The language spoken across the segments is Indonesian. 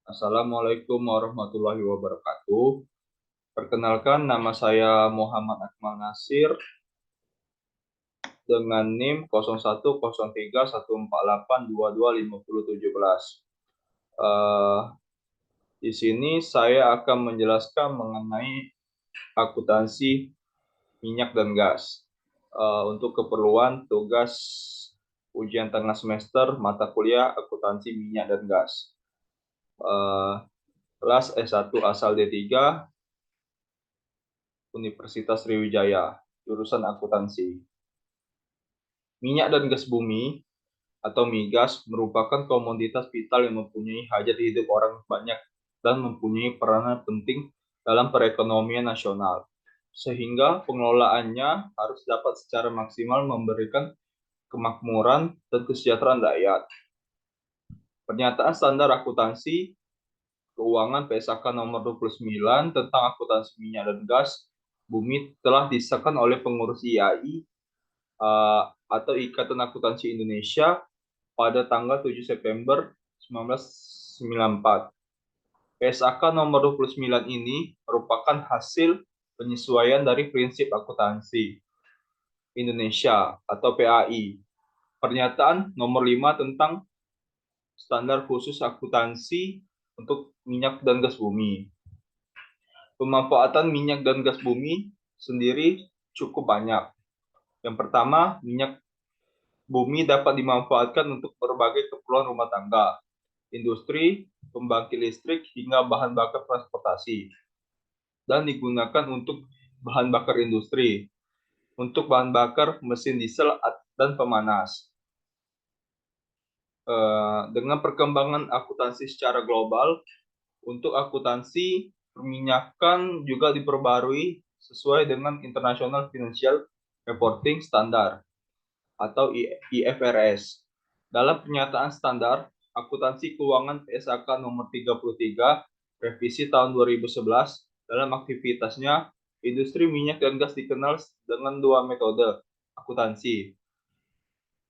Assalamualaikum warahmatullahi wabarakatuh. Perkenalkan, nama saya Muhammad Akmal Nasir dengan NIM 010314822017. Eh, di sini saya akan menjelaskan mengenai akuntansi minyak dan gas. Untuk keperluan tugas ujian tengah semester mata kuliah akuntansi minyak dan gas. Eh, Kelas S1 asal D3 Universitas Sriwijaya, jurusan akuntansi. Minyak dan gas bumi atau migas merupakan komoditas vital yang mempunyai hajat hidup orang banyak dan mempunyai peranan penting dalam perekonomian nasional. Sehingga pengelolaannya harus dapat secara maksimal memberikan kemakmuran dan kesejahteraan rakyat. Pernyataan standar akuntansi keuangan PSAK nomor 29 tentang akuntansi minyak dan gas bumi telah disahkan oleh pengurus IAI atau Ikatan Akuntansi Indonesia pada tanggal 7 September 1994. PSAK nomor 29 ini merupakan hasil penyesuaian dari prinsip akuntansi Indonesia atau PAI. Pernyataan nomor 5 tentang standar khusus akuntansi untuk minyak dan gas bumi. Pemanfaatan minyak dan gas bumi sendiri cukup banyak. Yang pertama, minyak bumi dapat dimanfaatkan untuk berbagai keperluan rumah tangga, industri, pembangkit listrik, hingga bahan bakar transportasi. Dan digunakan untuk bahan bakar industri, untuk bahan bakar mesin diesel dan pemanas. Dengan perkembangan akuntansi secara global, untuk akuntansi perminyakan juga diperbarui sesuai dengan International Financial Reporting Standard atau IFRS. Dalam pernyataan standar akuntansi keuangan PSAK nomor 33 revisi tahun 2011, dalam aktivitasnya industri minyak dan gas dikenal dengan dua metode akuntansi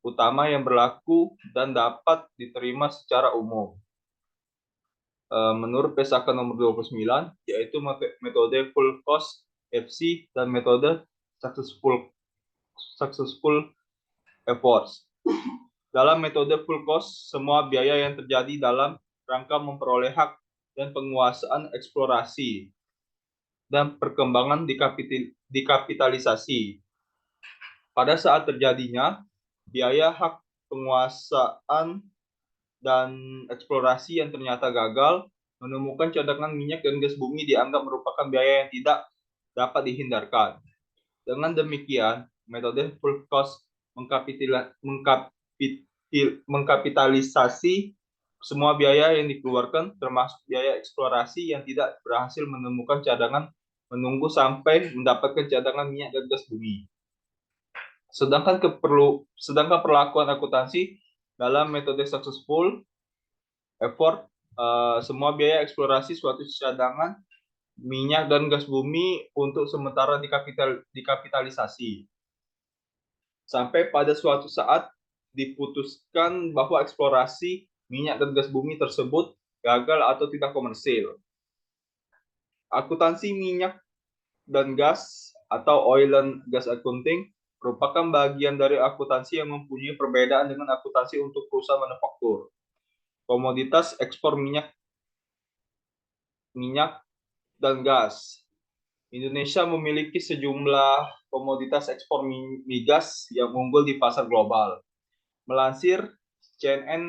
utama yang berlaku dan dapat diterima secara umum. Menurut PSAK nomor 29, yaitu metode full cost FC dan metode successful efforts. Dalam metode full cost, semua biaya yang terjadi dalam rangka memperoleh hak dan penguasaan eksplorasi dan perkembangan dikapitalisasi. Pada saat terjadinya, biaya hak penguasaan dan eksplorasi yang ternyata gagal, menemukan cadangan minyak dan gas bumi dianggap merupakan biaya yang tidak dapat dihindarkan. Dengan demikian, metode full cost mengkapitalisasi semua biaya yang dikeluarkan, termasuk biaya eksplorasi yang tidak berhasil menemukan cadangan, menunggu sampai mendapatkan cadangan minyak dan gas bumi. Sedangkan perlakuan akuntansi dalam metode successful effort, semua biaya eksplorasi suatu cadangan minyak dan gas bumi untuk sementara dikapitalisasi. Sampai pada suatu saat diputuskan bahwa eksplorasi minyak dan gas bumi tersebut gagal atau tidak komersil. Akuntansi minyak dan gas atau oil and gas accounting merupakan bagian dari akuntansi yang mempunyai perbedaan dengan akuntansi untuk perusahaan manufaktur. Komoditas ekspor minyak dan gas. Indonesia memiliki sejumlah komoditas ekspor migas yang unggul di pasar global. Melansir CNN,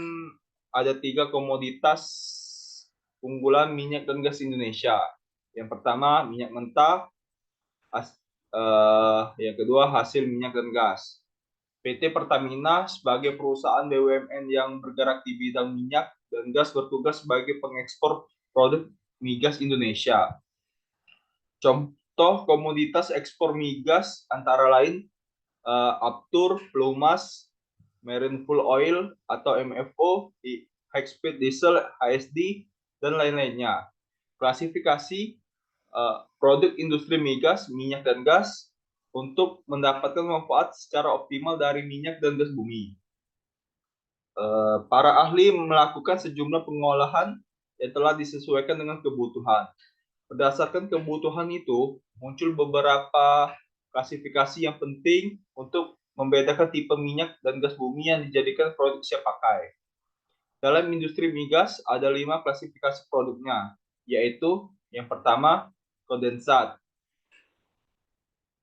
ada 3 komoditas unggulan minyak dan gas Indonesia. Yang pertama, minyak mentah. Yang kedua, hasil minyak dan gas. PT Pertamina sebagai perusahaan BUMN yang bergerak di bidang minyak dan gas bertugas sebagai pengekspor produk migas Indonesia. Contoh komoditas ekspor migas antara lain Aptur, Pelumas, Marine Fuel Oil atau MFO, High Speed Diesel, HSD, dan lain-lainnya. Klasifikasi produk industri migas, minyak dan gas untuk mendapatkan manfaat secara optimal dari minyak dan gas bumi. Para ahli melakukan sejumlah pengolahan yang telah disesuaikan dengan kebutuhan. Berdasarkan kebutuhan itu, muncul beberapa klasifikasi yang penting untuk membedakan tipe minyak dan gas bumi yang dijadikan produk siap pakai. Dalam industri migas ada 5 klasifikasi produknya, yaitu yang pertama, kondensat.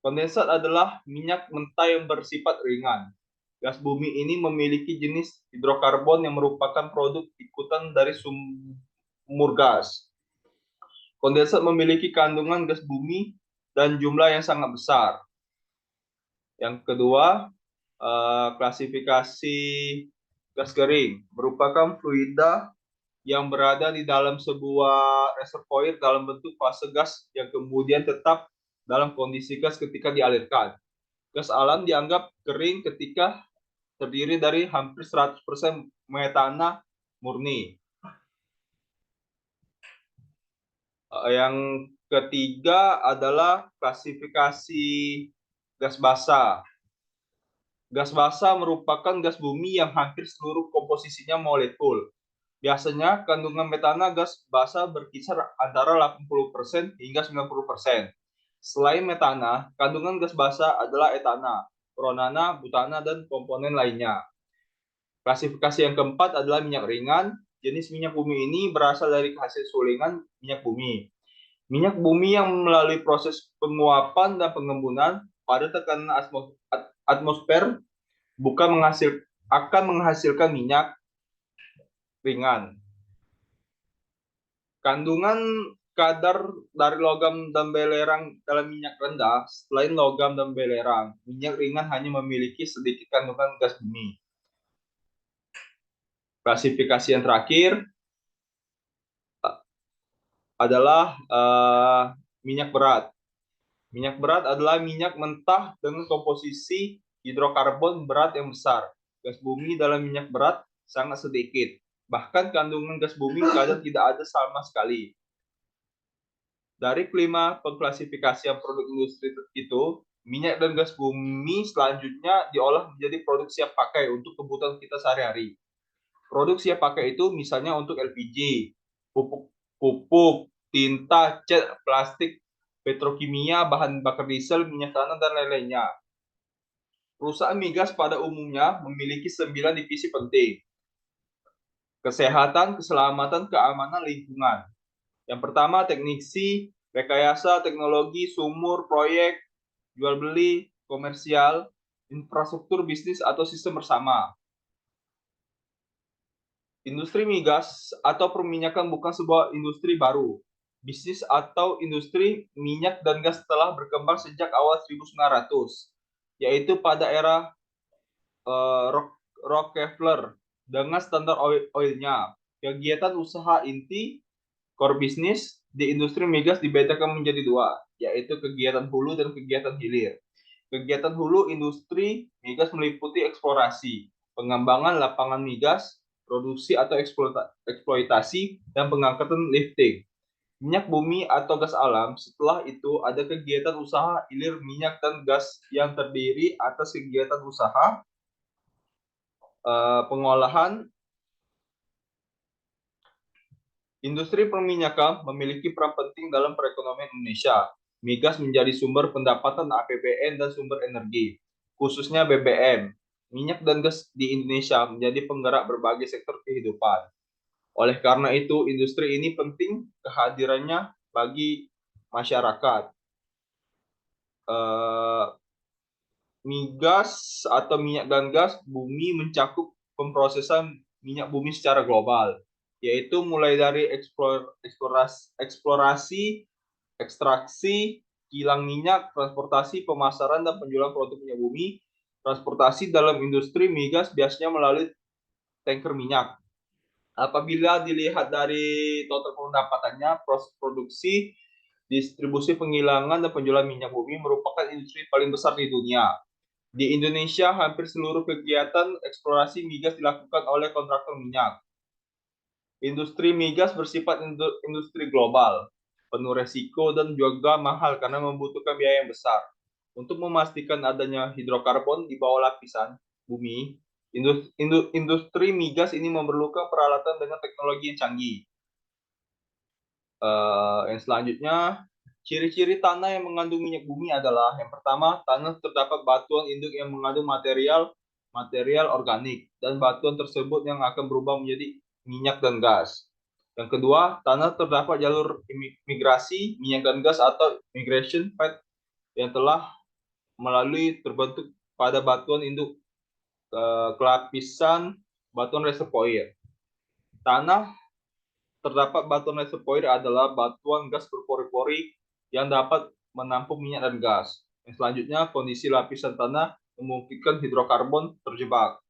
Kondensat adalah minyak mentah yang bersifat ringan. Gas bumi ini memiliki jenis hidrokarbon yang merupakan produk ikutan dari sumur gas. Kondensat memiliki kandungan gas bumi dan jumlah yang sangat besar. Yang kedua, klasifikasi gas kering merupakan fluida yang berada di dalam sebuah reservoir dalam bentuk fase gas yang kemudian tetap dalam kondisi gas ketika dialirkan. Gas alam dianggap kering ketika terdiri dari hampir 100% metana murni. Yang ketiga adalah klasifikasi gas basa. Gas basa merupakan gas bumi yang hampir seluruh komposisinya molekul. Biasanya kandungan metana gas basa berkisar antara 80% hingga 90%. Selain metana, kandungan gas basa adalah etana, pronana, butana, dan komponen lainnya. Klasifikasi yang keempat adalah minyak ringan. Jenis minyak bumi ini berasal dari hasil sulingan minyak bumi. Minyak bumi yang melalui proses penguapan dan pengembunan pada tekanan atmosfer akan menghasilkan minyak ringan. Kandungan kadar dari logam dan belerang dalam minyak rendah. Selain logam dan belerang, minyak ringan hanya memiliki sedikit kandungan gas bumi. Klasifikasi yang terakhir adalah minyak berat. Minyak berat adalah minyak mentah dengan komposisi hidrokarbon berat yang besar. Gas bumi dalam minyak berat sangat sedikit. Bahkan kandungan gas bumi kadang tidak ada sama sekali. Dari kelima pengklasifikasian produk industri itu, minyak dan gas bumi selanjutnya diolah menjadi produk siap pakai untuk kebutuhan kita sehari-hari. Produk siap pakai itu misalnya untuk LPG, pupuk, tinta, cat, plastik, petrokimia, bahan bakar diesel, minyak tanah, dan lain-lainnya. Perusahaan migas pada umumnya memiliki 9 divisi penting. Kesehatan, keselamatan, keamanan, lingkungan. Yang pertama, teknisi, rekayasa, teknologi, sumur, proyek, jual beli, komersial, infrastruktur bisnis atau sistem bersama. Industri migas atau perminyakan bukan sebuah industri baru. Bisnis atau industri minyak dan gas telah berkembang sejak awal 1900, yaitu pada era Rockefeller dengan standar oilnya. Kegiatan usaha inti core business di industri migas dibedakan menjadi dua, yaitu kegiatan hulu dan kegiatan hilir. Kegiatan hulu industri migas meliputi eksplorasi, pengembangan lapangan migas, produksi atau eksploitasi, dan pengangkatan lifting. Minyak bumi atau gas alam, setelah itu ada kegiatan usaha hilir minyak dan gas yang terdiri atas kegiatan usaha pengolahan. Industri perminyakan memiliki peran penting dalam perekonomian Indonesia. Migas menjadi sumber pendapatan APBN dan sumber energi, khususnya BBM. Minyak dan gas di Indonesia menjadi penggerak berbagai sektor kehidupan. Oleh karena itu, industri ini penting kehadirannya bagi masyarakat. Migas atau minyak dan gas bumi mencakup pemrosesan minyak bumi secara global, yaitu mulai dari eksplorasi, ekstraksi, kilang minyak, transportasi, pemasaran, dan penjualan produk minyak bumi. Transportasi dalam industri migas biasanya melalui tanker minyak. Apabila dilihat dari total pendapatannya, proses produksi, distribusi, penggilingan, dan penjualan minyak bumi merupakan industri paling besar di dunia. Di Indonesia, hampir seluruh kegiatan eksplorasi migas dilakukan oleh kontraktor minyak. Industri migas bersifat industri global, penuh resiko dan juga mahal karena membutuhkan biaya yang besar. Untuk memastikan adanya hidrokarbon di bawah lapisan bumi, industri migas ini memerlukan peralatan dengan teknologi yang canggih. Yang selanjutnya, ciri-ciri tanah yang mengandung minyak bumi adalah yang pertama, tanah terdapat batuan induk yang mengandung material organik dan batuan tersebut yang akan berubah menjadi minyak dan gas. Yang kedua, tanah terdapat jalur migrasi minyak dan gas atau migration path yang telah melalui terbentuk pada batuan induk kelapisan batuan reservoir. Tanah terdapat batuan reservoir adalah batuan gas berpori-pori yang dapat menampung minyak dan gas. Yang selanjutnya, kondisi lapisan tanah memungkinkan hidrokarbon terjebak.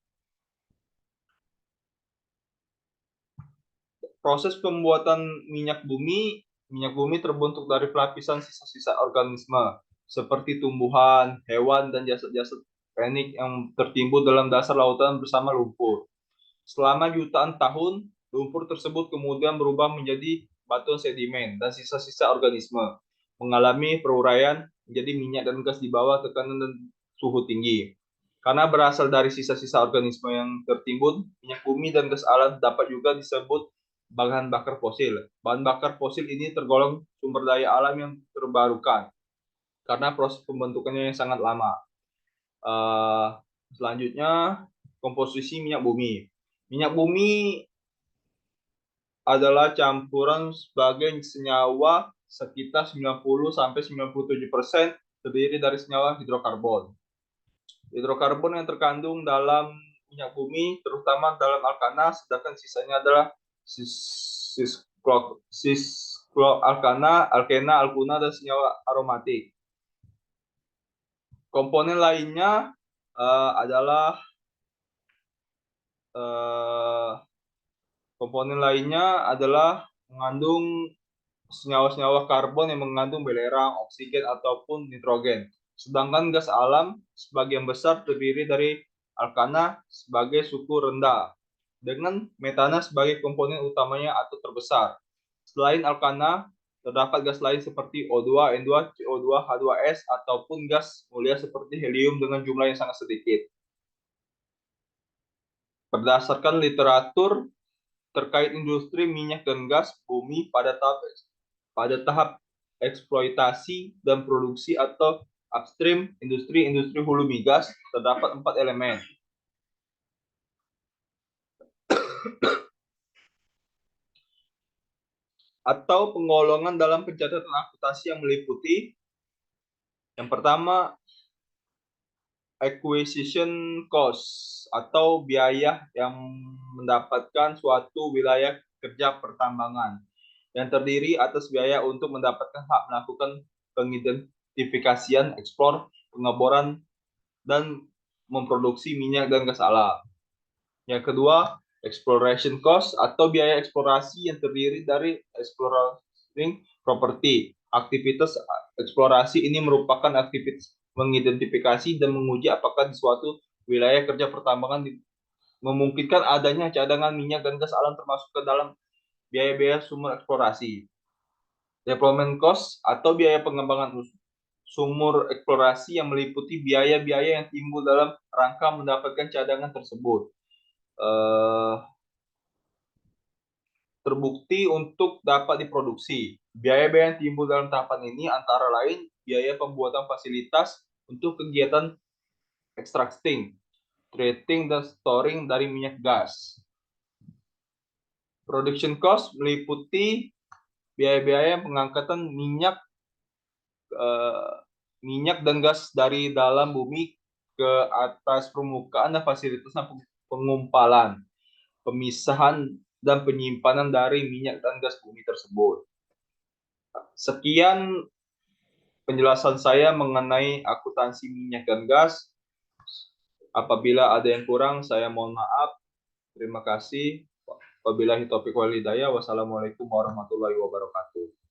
Proses pembuatan minyak bumi terbentuk dari lapisan sisa-sisa organisme seperti tumbuhan, hewan, dan jasad-jasad vulkanik yang tertimbun dalam dasar lautan bersama lumpur. Selama jutaan tahun, lumpur tersebut kemudian berubah menjadi batuan sedimen dan sisa-sisa organisme, mengalami peruraian menjadi minyak dan gas di bawah tekanan dan suhu tinggi. Karena berasal dari sisa-sisa organisme yang tertimbun, minyak bumi dan gas alam dapat juga disebut bahan bakar fosil. Bahan bakar fosil ini tergolong sumber daya alam yang terbarukan karena proses pembentukannya yang sangat lama. Selanjutnya, komposisi minyak bumi. Minyak bumi adalah campuran sebagai senyawa sekitar 90-97% terdiri dari senyawa hidrokarbon. Hidrokarbon yang terkandung dalam minyak bumi terutama dalam alkana, sedangkan sisanya adalah alkana, alkuna, dan senyawa aromatik. Komponen lainnya adalah mengandung senyawa-senyawa karbon yang mengandung belerang, oksigen, ataupun nitrogen. Sedangkan gas alam sebagian besar terdiri dari alkana sebagai suku rendah, dengan metana sebagai komponen utamanya atau terbesar. Selain alkana, terdapat gas lain seperti O2, N2, CO2, H2S, ataupun gas mulia seperti helium dengan jumlah yang sangat sedikit. Berdasarkan literatur terkait industri minyak dan gas bumi pada tahap eksploitasi dan produksi atau upstream, industri hulu migas, terdapat 4 elemen. Atau penggolongan dalam pencatatan akuntansi yang meliputi yang pertama, acquisition cost atau biaya yang mendapatkan suatu wilayah kerja pertambangan yang terdiri atas biaya untuk mendapatkan hak melakukan pengidentifikasian, eksplor, pengeboran, dan memproduksi minyak dan gas alam. Yang kedua, exploration cost atau biaya eksplorasi yang terdiri dari exploring property. Aktivitas eksplorasi ini merupakan aktivitas mengidentifikasi dan menguji apakah di suatu wilayah kerja pertambangan memungkinkan adanya cadangan minyak dan gas alam termasuk ke dalam biaya-biaya sumber eksplorasi. Development cost atau biaya pengembangan sumur eksplorasi yang meliputi biaya-biaya yang timbul dalam rangka mendapatkan cadangan tersebut. Terbukti untuk dapat diproduksi. Biaya-biaya yang timbul dalam tahapan ini antara lain biaya pembuatan fasilitas untuk kegiatan extracting, treating, dan storing dari minyak gas. Production cost meliputi biaya-biaya pengangkatan minyak dan gas dari dalam bumi ke atas permukaan dan fasilitas pengumpalan, pemisahan, dan penyimpanan dari minyak dan gas bumi tersebut. Sekian penjelasan saya mengenai akuntansi minyak dan gas. Apabila ada yang kurang, saya mohon maaf. Terima kasih. Wabillahi taufiq wal hidayah. Wassalamualaikum warahmatullahi wabarakatuh.